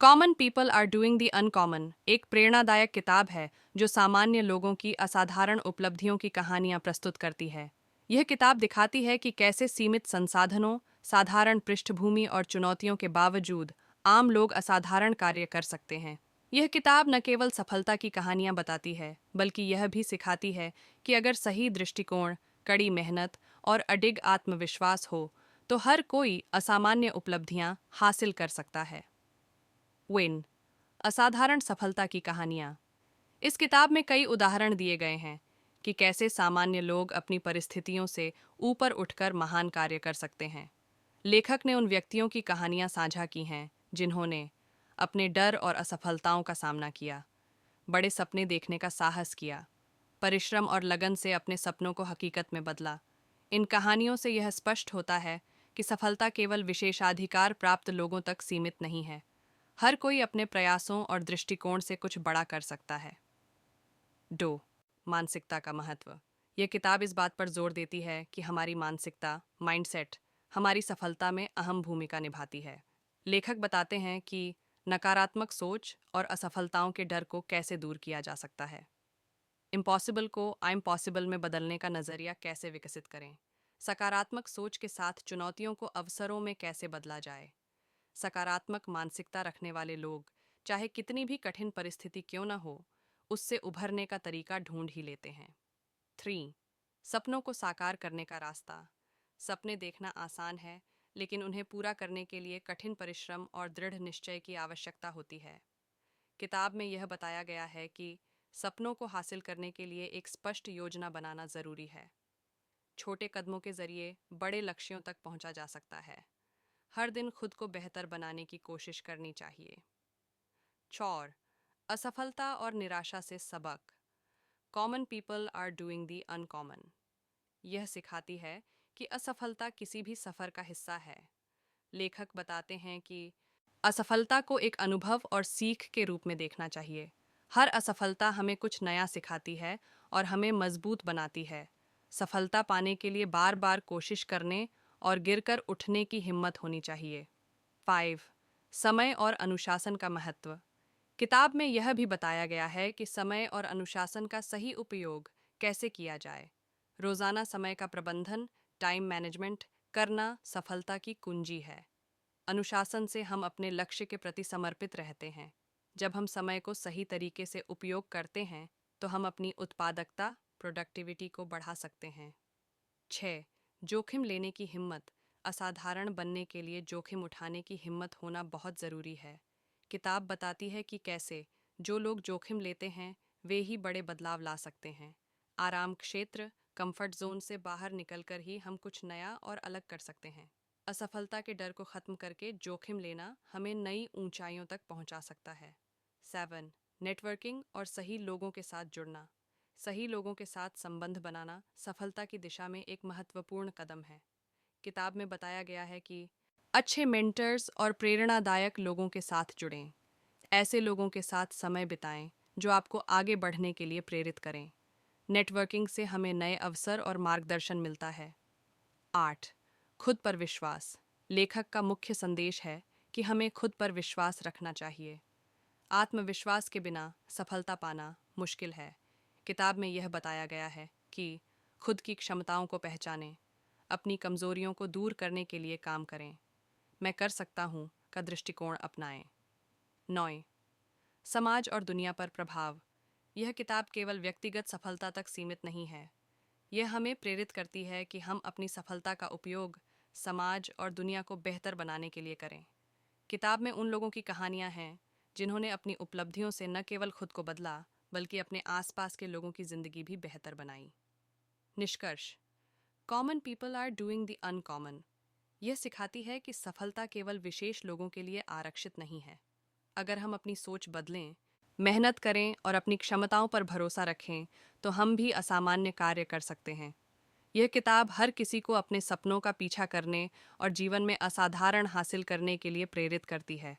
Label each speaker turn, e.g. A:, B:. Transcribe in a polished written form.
A: Common people are doing the uncommon एक प्रेरणादायक किताब है जो सामान्य लोगों की असाधारण उपलब्धियों की कहानियां प्रस्तुत करती है। यह किताब दिखाती है कि कैसे सीमित संसाधनों, साधारण पृष्ठभूमि और चुनौतियों के बावजूद आम लोग असाधारण कार्य कर सकते हैं। यह किताब न केवल सफलता की कहानियां बताती है, बल्कि यह भी सिखाती है कि अगर सही दृष्टिकोण, कड़ी मेहनत और अडिग आत्मविश्वास हो, तो हर कोई असामान्य उपलब्धियां हासिल कर सकता है। विन असाधारण सफलता की कहानियां। इस किताब में कई उदाहरण दिए गए हैं कि कैसे सामान्य लोग अपनी परिस्थितियों से ऊपर उठकर महान कार्य कर सकते हैं। लेखक ने उन व्यक्तियों की कहानियां साझा की हैं जिन्होंने अपने डर और असफलताओं का सामना किया, बड़े सपने देखने का साहस किया, परिश्रम और लगन से अपने सपनों को हकीकत में बदला। इन कहानियों से यह स्पष्ट होता है कि सफलता केवल विशेषाधिकार प्राप्त लोगों तक सीमित नहीं है। हर कोई अपने प्रयासों और दृष्टिकोण से कुछ बड़ा कर सकता है। दो, मानसिकता का महत्व। यह किताब इस बात पर जोर देती है कि हमारी मानसिकता, माइंडसेट, हमारी सफलता में अहम भूमिका निभाती है। लेखक बताते हैं कि नकारात्मक सोच और असफलताओं के डर को कैसे दूर किया जा सकता है। इम्पॉसिबल को आई एम पॉसिबल में बदलने का नज़रिया कैसे विकसित करें। सकारात्मक सोच के साथ चुनौतियों को अवसरों में कैसे बदला जाए। सकारात्मक मानसिकता रखने वाले लोग चाहे कितनी भी कठिन परिस्थिति क्यों न हो, उससे उभरने का तरीका ढूंढ ही लेते हैं। 3. सपनों को साकार करने का रास्ता। सपने देखना आसान है, लेकिन उन्हें पूरा करने के लिए कठिन परिश्रम और दृढ़ निश्चय की आवश्यकता होती है। किताब में यह बताया गया है कि सपनों को हासिल करने के लिए एक स्पष्ट योजना बनाना जरूरी है। छोटे कदमों के जरिए बड़े लक्ष्यों तक पहुंचा जा सकता है। हर दिन खुद को बेहतर बनाने की कोशिश करनी चाहिए। 4. असफलता और निराशा से सबक। Common people are doing the uncommon. यह सिखाती है कि असफलता किसी भी सफर का हिस्सा है। लेखक बताते हैं कि असफलता को एक अनुभव और सीख के रूप में देखना चाहिए। हर असफलता हमें कुछ नया सिखाती है और हमें मजबूत बनाती है। सफलता पाने के लिए बार बार कोशिश करने और गिरकर उठने की हिम्मत होनी चाहिए। 5. समय और अनुशासन का महत्व। किताब में यह भी बताया गया है कि समय और अनुशासन का सही उपयोग कैसे किया जाए। रोजाना समय का प्रबंधन, टाइम मैनेजमेंट करना सफलता की कुंजी है। अनुशासन से हम अपने लक्ष्य के प्रति समर्पित रहते हैं। जब हम समय को सही तरीके से उपयोग करते हैं, तो हम अपनी उत्पादकता, प्रोडक्टिविटी को बढ़ा सकते हैं। 6. जोखिम लेने की हिम्मत। असाधारण बनने के लिए जोखिम उठाने की हिम्मत होना बहुत ज़रूरी है। किताब बताती है कि कैसे जो लोग जोखिम लेते हैं वे ही बड़े बदलाव ला सकते हैं। आराम क्षेत्र, कंफर्ट जोन से बाहर निकलकर ही हम कुछ नया और अलग कर सकते हैं। असफलता के डर को ख़त्म करके जोखिम लेना हमें नई ऊंचाइयों तक पहुंचा सकता है। 7. नेटवर्किंग और सही लोगों के साथ जुड़ना। सही लोगों के साथ संबंध बनाना सफलता की दिशा में एक महत्वपूर्ण कदम है। किताब में बताया गया है कि अच्छे मेंटर्स और प्रेरणादायक लोगों के साथ जुड़ें। ऐसे लोगों के साथ समय बिताएं जो आपको आगे बढ़ने के लिए प्रेरित करें। नेटवर्किंग से हमें नए अवसर और मार्गदर्शन मिलता है। 8. खुद पर विश्वास। लेखक का मुख्य संदेश है कि हमें खुद पर विश्वास रखना चाहिए। आत्मविश्वास के बिना सफलता पाना मुश्किल है। किताब में यह बताया गया है कि खुद की क्षमताओं को पहचानें, अपनी कमजोरियों को दूर करने के लिए काम करें, मैं कर सकता हूँ का दृष्टिकोण अपनाएं। 9. समाज और दुनिया पर प्रभाव। यह किताब केवल व्यक्तिगत सफलता तक सीमित नहीं है। यह हमें प्रेरित करती है कि हम अपनी सफलता का उपयोग समाज और दुनिया को बेहतर बनाने के लिए करें। किताब में उन लोगों की कहानियां हैं जिन्होंने अपनी उपलब्धियों से न केवल खुद को बदला, बल्कि अपने आसपास के लोगों की जिंदगी भी बेहतर बनाई। निष्कर्ष। Common people are doing the uncommon. यह सिखाती है कि सफलता केवल विशेष लोगों के लिए आरक्षित नहीं है। अगर हम अपनी सोच बदलें, मेहनत करें और अपनी क्षमताओं पर भरोसा रखें, तो हम भी असामान्य कार्य कर सकते हैं। यह किताब हर किसी को अपने सपनों का पीछा करने और जीवन में असाधारण हासिल करने के लिए प्रेरित करती है।